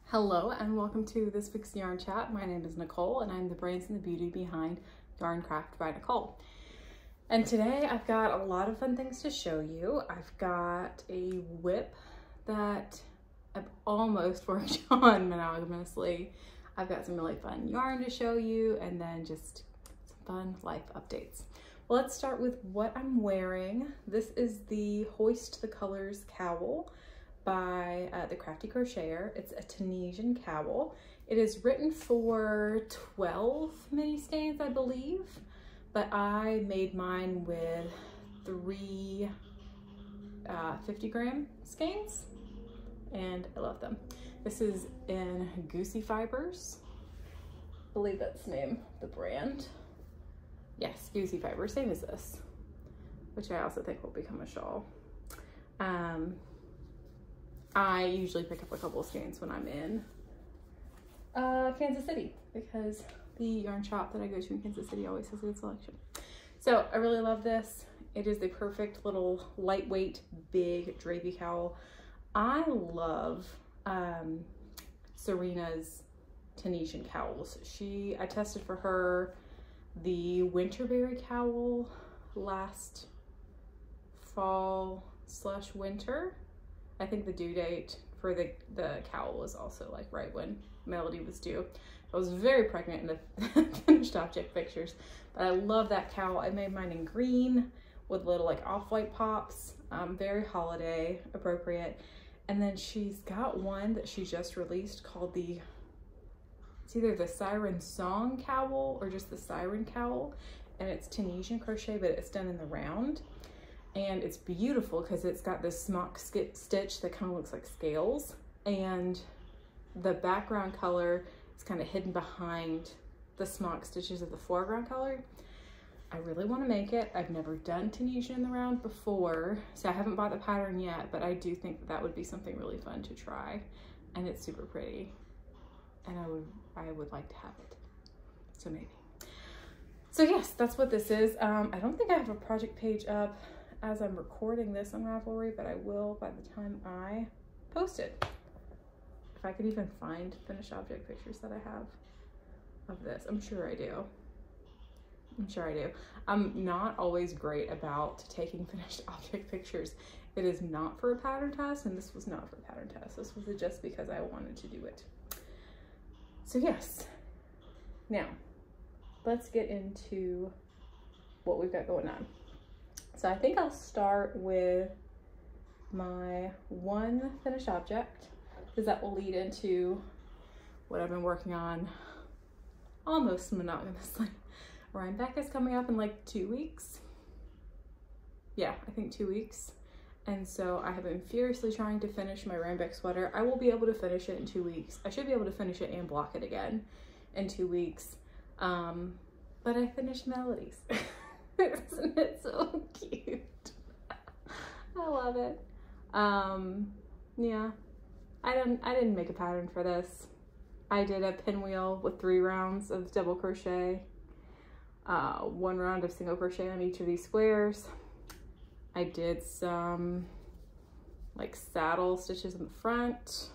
Hello and welcome to this week's Yarn Chat. My name is Nicole and I'm the brains and the beauty behind Yarn Craft by Nicole. And today I've got a lot of fun things to show you. I've got a whip that I've almost worked on monogamously. I've got some really fun yarn to show you and then just some fun life updates. Well, let's start with what I'm wearing. This is the Hoist the Colors Cowl by the Crafty Crocheter. It's a Tunisian cowl. It is written for 12 mini skeins, I believe, but I made mine with 3 50-gram skeins, and I love them. This is in Goosey Fibers. I believe that's the name of the brand. Yes, Goosey Fibers, same as this, which I also think will become a shawl. I usually pick up a couple of skeins when I'm in Kansas City because the yarn shop that I go to in Kansas City always has a good selection. So I really love this. It is the perfect little lightweight, big drapey cowl. I love Serena's Tunisian cowls. I tested for her the Winterberry cowl last fall/winter. I think the due date for the cowl was also like right when Melody was due. I was very pregnant in the finished object pictures, but I love that cowl. I made mine in green with little like off-white pops, very holiday appropriate. And then she's got one that she just released called it's either the Siren Song cowl or just the Siren cowl, and it's Tunisian crochet, but it's done in the round. And it's beautiful because it's got this smock stitch that kind of looks like scales, and the background color is kind of hidden behind the smock stitches of the foreground color. I really want to make it. I've never done Tunisian in the round before, so I haven't bought the pattern yet, but I do think that would be something really fun to try, and it's super pretty, and I would like to have it, so maybe. So yes, that's what this is. I don't think I have a project page up as I'm recording this on Ravelry, but I will by the time I post it. If I could even find finished object pictures that I have of this. I'm sure I do. I'm sure I do. I'm not always great about taking finished object pictures. It is not for a pattern test, and this was not for a pattern test. This was just because I wanted to do it. So yes. Now, let's get into what we've got going on. So I think I'll start with my one finished object, because that will lead into what I've been working on almost monogamously. Rhinebeck is coming up in like 2 weeks. Yeah, I think 2 weeks. And so I have been furiously trying to finish my Rhinebeck sweater. I will be able to finish it in 2 weeks. I should be able to finish it and block it again in 2 weeks. But I finished Melody's. Isn't it so cute? I love it. Yeah, I didn't make a pattern for this. I did a pinwheel with 3 rounds of double crochet, 1 round of single crochet on each of these squares. I did some like saddle stitches in the front,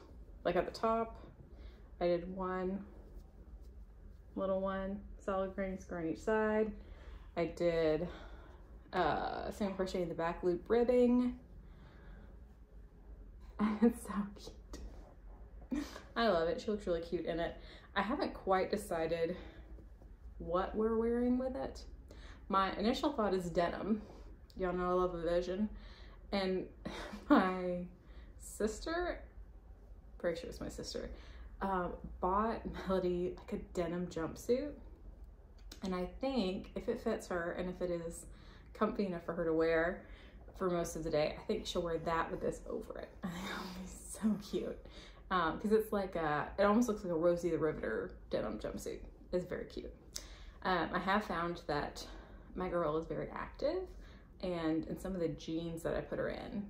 like at the top. I did 1 little one, solid green square on each side. I did single crochet in the back loop ribbing. And it's so cute. I love it. She looks really cute in it. I haven't quite decided what we're wearing with it. My initial thought is denim. Y'all know I love a vision. And my sister, pretty sure it's my sister, bought Melody like a denim jumpsuit. And I think if it fits her and if it is comfy enough for her to wear for most of the day, I think she'll wear that with this over it. I think it'll be so cute. Because it's like it almost looks like a Rosie the Riveter denim jumpsuit. It's very cute. I have found that my girl is very active, and in some of the jeans that I put her in,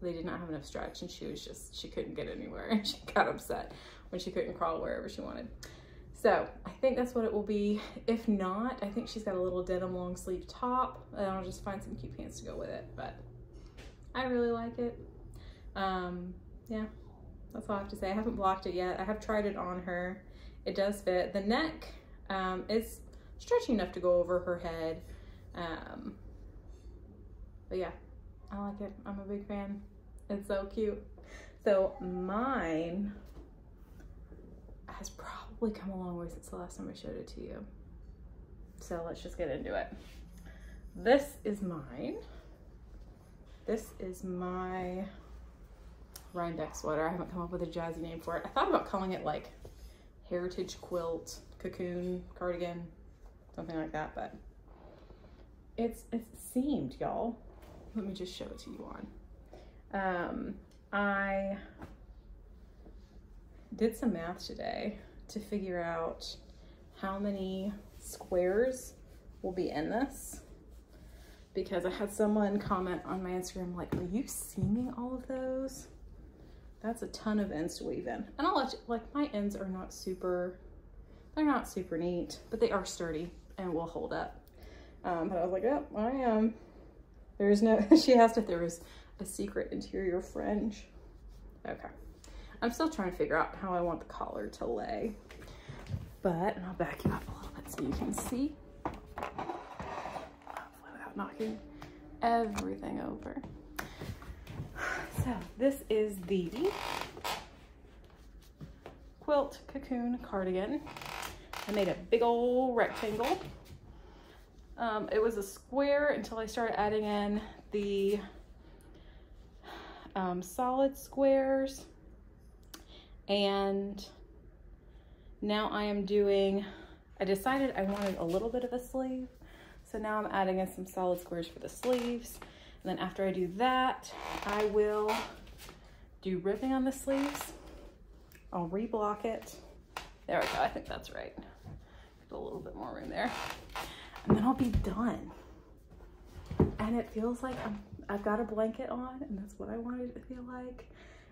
they did not have enough stretch, and she couldn't get anywhere, and she got upset when she couldn't crawl wherever she wanted. So I think that's what it will be. If not, I think she's got a little denim long sleeve top, and I'll just find some cute pants to go with it, but I really like it. Yeah, That's all I have to say. I haven't blocked it yet. I have tried it on her. It does fit. The neck is stretchy enough to go over her head. But yeah, I like it. I'm a big fan. It's so cute. So mine has probably come a long way since the last time I showed it to you. So let's just get into it. This is mine. This is my Rhinebeck sweater. I haven't come up with a jazzy name for it. I thought about calling it like heritage quilt, cocoon, cardigan, something like that, but it's seamed, y'all. Let me just show it to you on. I did some math today to figure out how many squares will be in this, because I had someone comment on my Instagram like, are you seaming all of those? That's a ton of ends to weave in. And I'll let you, like, my ends are not super, they're not super neat, but they are sturdy and will hold up. But I was like, oh, I am. There's no, she asked if there was a secret interior fringe. Okay. I'm still trying to figure out how I want the collar to lay, but, and I'll back you up a little bit so you can see without knocking everything over. So this is the quilt cocoon cardigan. I made a big old rectangle. It was a square until I started adding in the solid squares, and now I am doing, I decided I wanted a little bit of a sleeve, so now I'm adding in some solid squares for the sleeves. And then after I do that, I will do ribbing on the sleeves. I'll reblock it. There we go, I think that's right. Put a little bit more room there. And then I'll be done. And it feels like I've got a blanket on, and that's what I wanted it to feel like.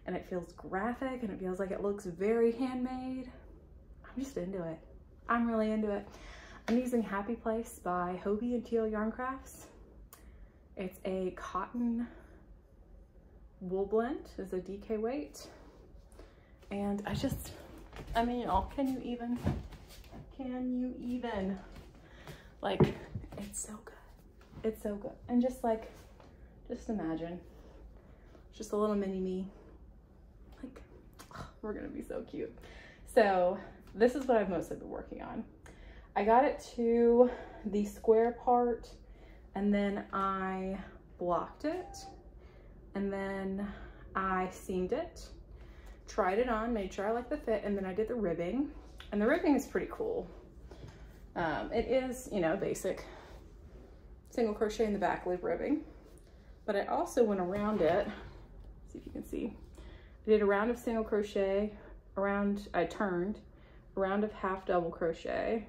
And it feels graphic, and it feels like it looks very handmade. I'm just into it. I'm really into it. I'm using Happy Place by Hobie and Teal Yarn Crafts. It's a cotton wool blend. It's a DK weight. And I mean, y'all, can you even? Like, it's so good. It's so good. And just imagine, just a little mini me. Like, oh, we're gonna be so cute. So this is what I've mostly been working on. I got it to the square part, and then I blocked it, and then I seamed it, tried it on, made sure I liked the fit, and then I did the ribbing. And the ribbing is pretty cool. It is, you know, basic single crochet in the back loop ribbing, but I also went around it. See if you can see. I did a round of single crochet, I turned a round of half double crochet,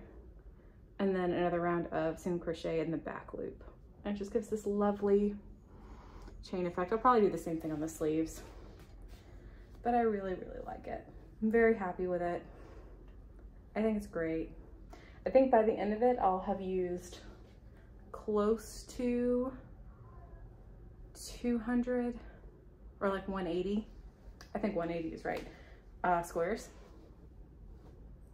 and then another round of single crochet in the back loop. And it just gives this lovely chain effect. I'll probably do the same thing on the sleeves, but I really, really like it. I'm very happy with it. I think it's great. I think by the end of it, I'll have used close to 200 or like 180. I think 180 is right. Squares.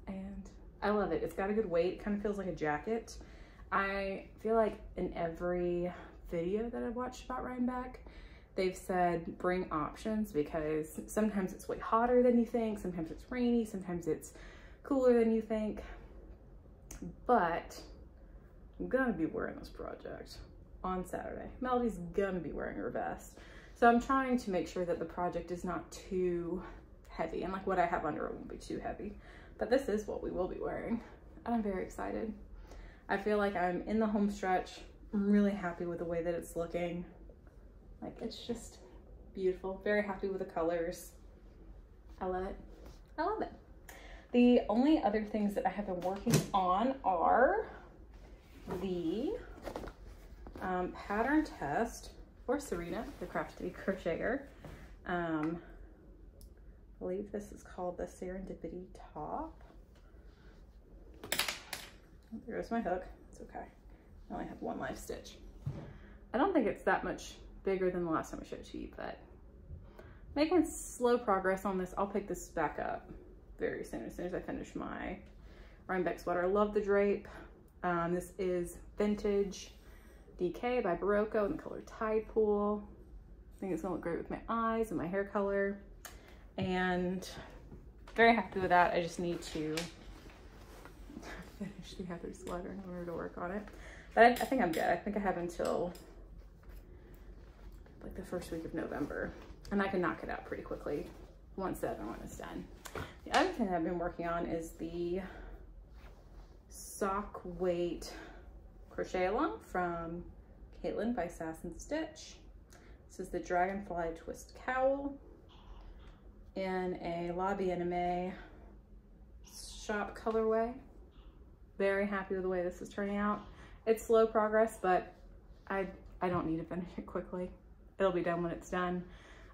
And I love it. It's got a good weight. Kind of feels like a jacket. I feel like in every video that I've watched about Rhinebeck, they've said bring options, because sometimes it's way hotter than you think, sometimes it's rainy, sometimes it's cooler than you think. But I'm gonna be wearing this project on Saturday. Melody's gonna be wearing her vest. So I'm trying to make sure that the project is not too heavy, and like what I have under it won't be too heavy. But this is what we will be wearing, and I'm very excited. I feel like I'm in the home stretch. I'm really happy with the way that it's looking. Like, it's just beautiful. Very happy with the colors. I love it. I love it. The only other things that I have been working on are the pattern test for Serena, the Crafty Crocheter. I believe this is called the Serendipity top. There goes my hook. It's okay. I only have one live stitch. I don't think it's that much bigger than the last time I showed it to you, but making slow progress on this. I'll pick this back up very soon, as soon as I finish my Rhinebeck sweater. I love the drape. This is Vintage DK by Barocco in the color Tide Pool. I think it's gonna look great with my eyes and my hair color. And very happy with that. I just need to finish the other sweater in order to work on it. But I think I'm good. I think I have until like the first week of November. And I can knock it out pretty quickly once the other one is done. The other thing I've been working on is the sock weight crochet along from Caitlin by Sass and Stitch. This is the Dragonfly twist cowl in a Lobby Anime shop colorway. Very happy with the way this is turning out. It's slow progress, but I don't need to finish it quickly. It'll be done when it's done.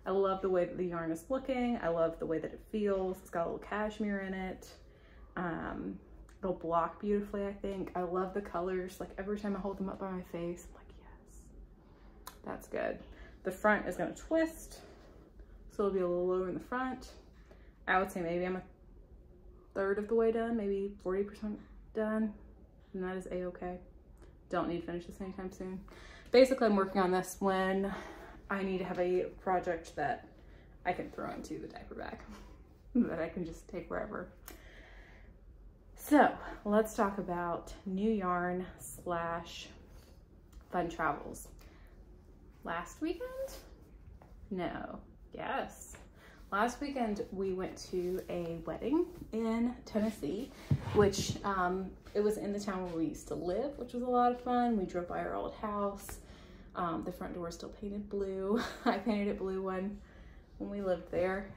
I love the way that the yarn is looking. I love the way that it feels. It's got a little cashmere in it. It'll block beautifully, I think. I love the colors. Like every time I hold them up by my face, I'm like, yes, that's good. The front is gonna twist, so it'll be a little lower in the front. I would say maybe I'm a third of the way done, maybe 40% done, and that is a-okay. Don't need to finish this anytime soon. Basically, I'm working on this when I need to have a project that I can throw into the diaper bag that I can just take wherever. So let's talk about new yarn slash fun travels. Last weekend? No, yes. Last weekend we went to a wedding in Tennessee, which it was in the town where we used to live, which was a lot of fun. We drove by our old house. The front door is still painted blue. I painted it blue when we lived there.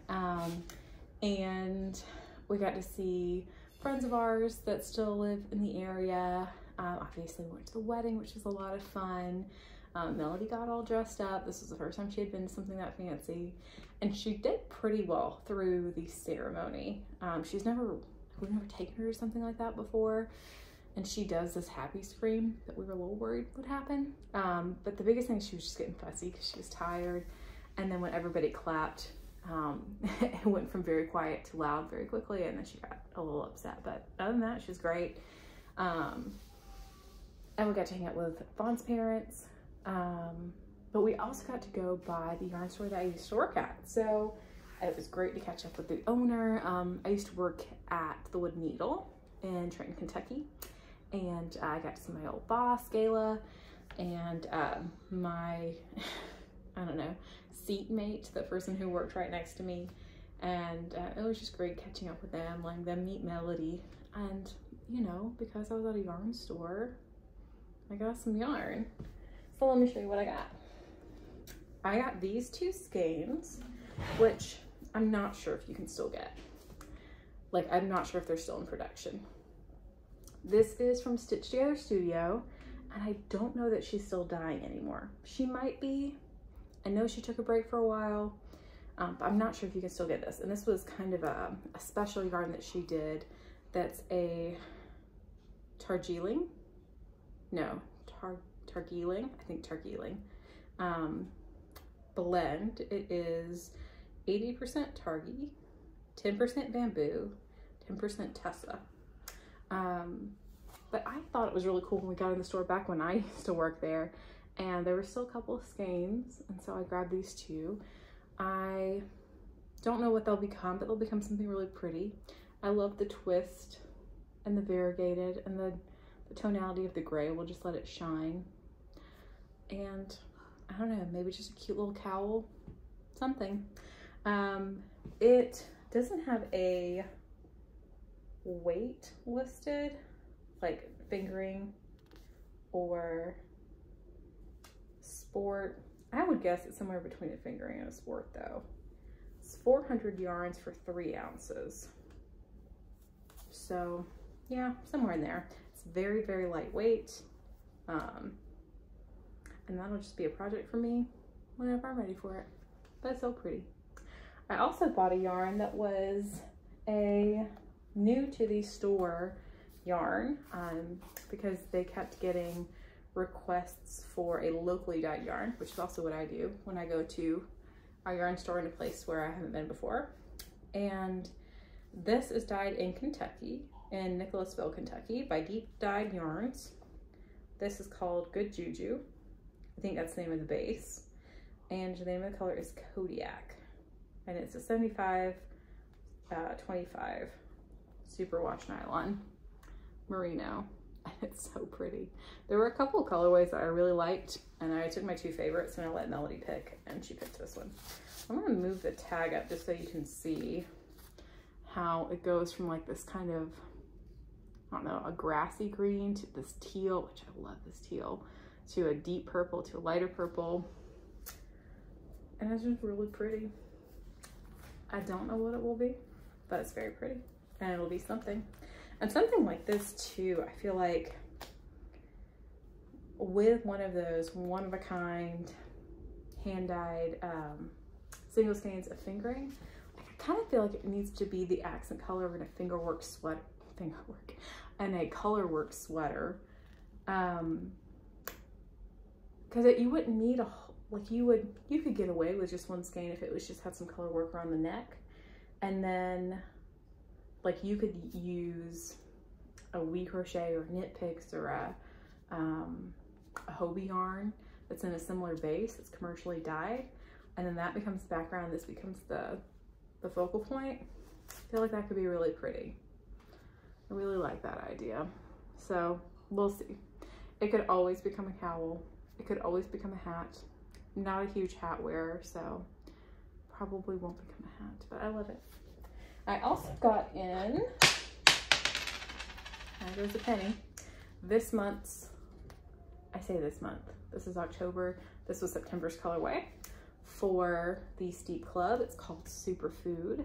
And we got to see friends of ours that still live in the area. Obviously we went to the wedding, which was a lot of fun. Melody got all dressed up. This was the first time she had been to something that fancy, and she did pretty well through the ceremony. We've never taken her to something like that before, and she does this happy scream that we were a little worried would happen. But the biggest thing is she was just getting fussy because she was tired, and then when everybody clapped, it went from very quiet to loud very quickly, and then she got a little upset. But other than that, she was great. And we got to hang out with Vaughn's parents. But we also got to go by the yarn store that I used to work at. So it was great to catch up with the owner. I used to work at the Wood Needle in Trenton, Kentucky. And I got to see my old boss, Gayla, and my, I don't know, seatmate, the person who worked right next to me. And it was just great catching up with them, letting them meet Melody. And, you know, because I was at a yarn store, I got some yarn. So let me show you what I got. I got these two skeins, which I'm not sure if you can still get. Like, I'm not sure if they're still in production. This is from Stitch Together Studio, and I don't know that she's still dyeing anymore. She might be. I know she took a break for a while, but I'm not sure if you can still get this. And this was kind of a special yarn that she did that's a Targeeling. No, Targeeling, I think Targeeling blend. It is 80% Targhee, 10% bamboo, 10% Tessa. But I thought it was really cool when we got in the store back when I used to work there, and there were still a couple of skeins, and so I grabbed these two. I don't know what they'll become, but they'll become something really pretty. I love the twist and the variegated, and the tonality of the gray. We'll just let it shine. And I don't know, maybe just a cute little cowl, something. It doesn't have a weight listed, like fingering or sport. I would guess it's somewhere between a fingering and a sport though. It's 400 yarns for 3 ounces. So yeah, somewhere in there. It's very, very lightweight. And that'll just be a project for me whenever I'm ready for it. But it's so pretty. I also bought a yarn that was a new to the store yarn, because they kept getting requests for a locally dyed yarn, which is also what I do when I go to our yarn store in a place where I haven't been before. And this is dyed in Kentucky, in Nicholasville, Kentucky, by Deep Dyed Yarns. This is called Good Juju. I think that's the name of the base. And the name of the color is Kodiak. And it's a 75-25 superwash nylon merino. And it's so pretty. There were a couple of colorways that I really liked, and I took my two favorites and I let Melody pick, and she picked this one. I'm gonna move the tag up just so you can see how it goes from like this kind of, I don't know, a grassy green to this teal, which I love this teal, to a deep purple, to a lighter purple. And it's just really pretty. I don't know what it will be, but it's very pretty, and it'll be something. And something like this too, I feel like with one of those one-of-a-kind hand-dyed single skeins of fingering, I kind of feel like it needs to be the accent color in a fingerwork sweater, and a colorwork sweater, because you wouldn't need a, like you could get away with just one skein if it was just had some color work around the neck, and then like you could use a wee crochet or knit picks or a Hobie yarn that's in a similar base that's commercially dyed, and then that becomes the background, this becomes the focal point. I feel like that could be really pretty. I really like that idea. So we'll see. It could always become a cowl. It could always become a hat. I'm not a huge hat wearer, so probably won't become a hat, but I love it. I also got in, there's a penny, this month's, I say this month, this is October, this was September's colorway for the Steep Club. It's called Superfood.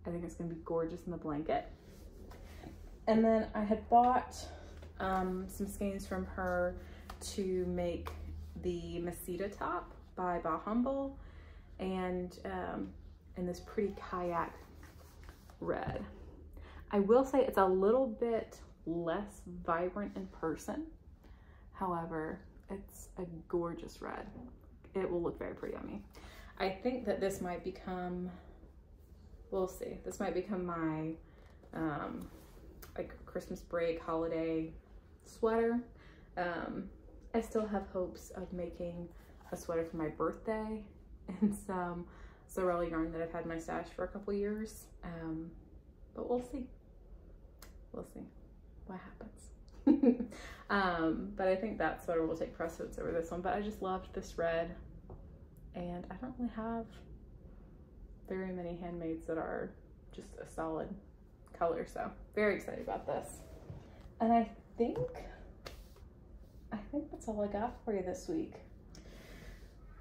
I think it's gonna be gorgeous in the blanket. And then I had bought some skeins from her to make the Mesita top by Bah Humble, and in this pretty kayak red. I will say it's a little bit less vibrant in person. However, it's a gorgeous red. It will look very pretty on me. I think that this might become, we'll see, this might become my like Christmas break holiday sweater. I still have hopes of making a sweater for my birthday and some Sorella yarn that I've had in my stash for a couple years. But we'll see. We'll see what happens. But I think that sweater will take precedence over this one. But I just loved this red, and I don't really have very many handmaids that are just a solid color, so very excited about this. And I think that's all I got for you this week.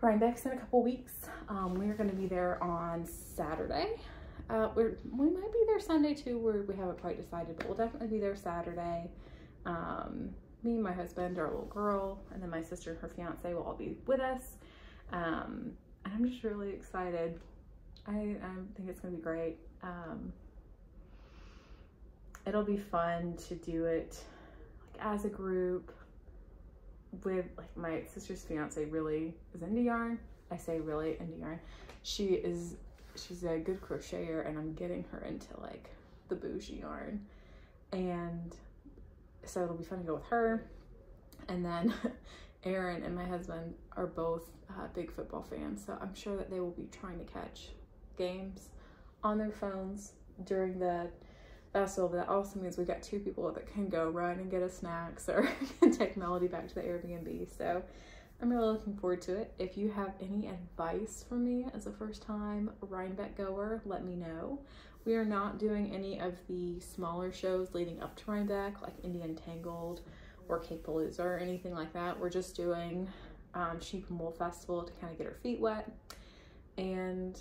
Rhinebeck's in a couple weeks. We're going to be there on Saturday. We might be there Sunday too, we haven't quite decided, but we'll definitely be there Saturday. Me and my husband, our little girl, and then my sister and her fiance will all be with us. And I'm just really excited. I think it's going to be great. It'll be fun to do it like as a group with, like, my sister's fiance really is into yarn. I say really into yarn. She's a good crocheter, and I'm getting her into like the bougie yarn, and so it'll be fun to go with her. And then Aaron and my husband are both big football fans, so I'm sure that they will be trying to catch games on their phones during the festival. But that also means we got two people that can go run and get us snacks or take Melody back to the Airbnb. So I'm really looking forward to it. If you have any advice for me as a first-time Rhinebeck goer, let me know. We are not doing any of the smaller shows leading up to Rhinebeck, like Indian Tangled or Cape Palooza or anything like that. We're just doing Sheep and Wool Festival to kind of get our feet wet. And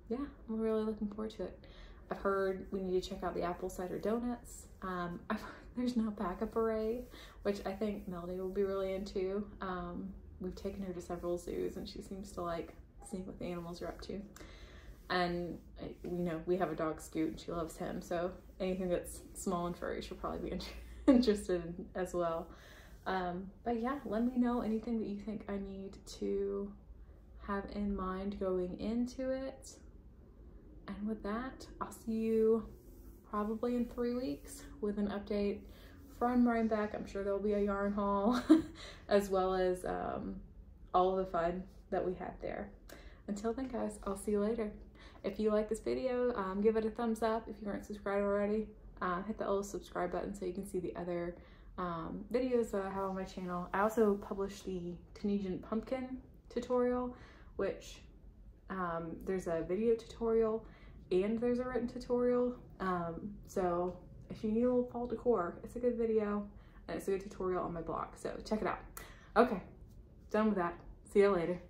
yeah, I'm really looking forward to it. I've heard we need to check out the apple cider donuts. I've heard there's no backup array, which I think Melody will be really into. We've taken her to several zoos, and she seems to like seeing what the animals are up to. And we know we have a dog, Scoot, and she loves him, so anything that's small and furry she'll probably be interested in as well. But yeah, let me know anything that you think I need to have in mind going into it. And with that, I'll see you probably in 3 weeks with an update from Rhinebeck. I'm sure there'll be a yarn haul as well as all the fun that we had there. Until then, guys, I'll see you later. If you like this video, give it a thumbs up. If you aren't subscribed already, hit the little subscribe button so you can see the other videos that I have on my channel. I also published the Tunisian pumpkin tutorial, which there's a video tutorial and there's a written tutorial. So if you need a little fall decor, it's a good video and it's a good tutorial on my blog. So check it out. Okay, done with that. See you later.